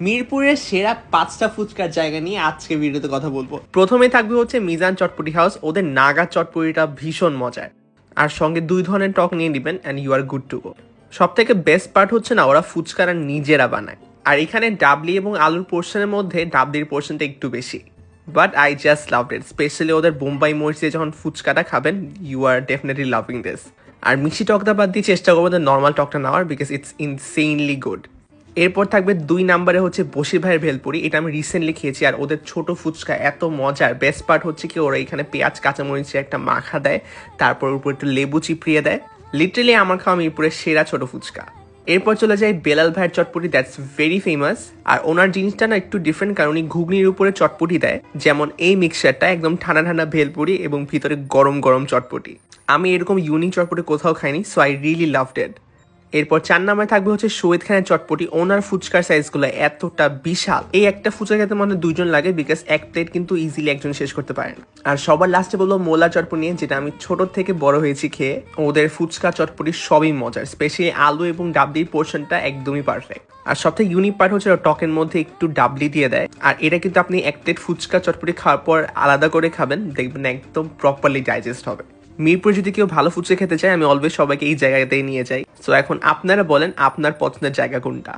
মিরপুরের সেরা 5টা ফুচকার জায়গা নিয়ে আজকে ভিডিওতে কথা বলবো। প্রথমে থাকবে হচ্ছে মিজান চটপটি হাউস। ওদের নাগা চটপটিটা ভীষণ মজার, আর সঙ্গে 2 ধরনের টক নিয়ে নেবেন and you are good to go. সব থেকে বেস্ট পার্ট হচ্ছে না, ওরা ফুচকারা নিজেরা বানায়। আর এখানে ডাবলি এবং আলুর পোর্শনের মধ্যে ডাবলির পোর্শনটা একটু বেশি, but I just loved it. Specially ওদের বোম্বাই মরিচে যখন ফুচকাটা খাবেন, you are definitely loving this. আর মিষ্টি টকটা বাদ দিয়ে চেষ্টা করবো নর্মাল টকটা নেওয়ার, বিকজ ইটস ইনসেইনলি গুড। এরপর থাকবে 2 নম্বরে হচ্ছে বশির ভাইয়ের ভেলপুরি। এটা আমি রিসেন্টলি খেয়েছি, আর ওদের ছোট ফুচকা এত মজার। বেস্ট পার্ট হচ্ছে কি, ওরা এখানে পেঁয়াজ কাঁচামরিচের একটা মাখা দেয়, তারপর উপর একটু লেবু চিপড়িয়ে দেয়। লিটারেলি আমার খাওয়া মিরপুরের সেরা ছোট ফুচকা। এরপর চলে যায় বেলাল ভাইয়ের চটপটি, দ্যাটস ভেরি ফেমাস। আর ওনার জিনিসটা না একটু ডিফারেন্ট, কারণ উনি ঘুগনির উপরে চটপটি দেয়। যেমন এই মিক্সচারটা একদম ঠান্ডা ঠান্ডা ভেলপুরি এবং ভিতরে গরম গরম চটপটি। আমি এরকম ইউনিক চটপটি কোথাও খাইনি, so I really loved it. এরপর 4 নম্বরে থাকবে হচ্ছে শহীদ খানের চটপটি। ওনার ফুচকার সাইজগুলো এতটা বিশাল, এই একটা ফুচকা খেতে মানে 2 জন লাগে, বিকজ এক প্লেট কিন্তু ইজিলি একজন শেষ করতে পারে না। আর সবার লাস্টে বলবো মোলা চটপটি নিয়ে, যেটা আমি ছোট থেকে বড় হয়েছি খেয়ে। ওদের ফুচকা চটপটি সবই মজার, স্পেশালি আলু এবং ডাবলির পোর্শনটা একদমই পারফেক্ট। আর সবথেকে ইউনিক পার্ট হচ্ছে টকের মধ্যে একটু ডাবলি দিয়ে দেয়। আর এটা কিন্তু আপনি এক প্লেট ফুচকা চটপটি খাওয়ার পর আলাদা করে খাবেন, দেখবেন একদম প্রপারলি ডাইজেস্ট হবে। মিরপুরে যদি কেউ ভালো ফুচকা খেতে চায়, আমি অলওয়েজ সবাইকে এই জায়গাতেই নিয়ে যাই। সো এখন আপনারা বলেন আপনার পছন্দের জায়গা কোনটা।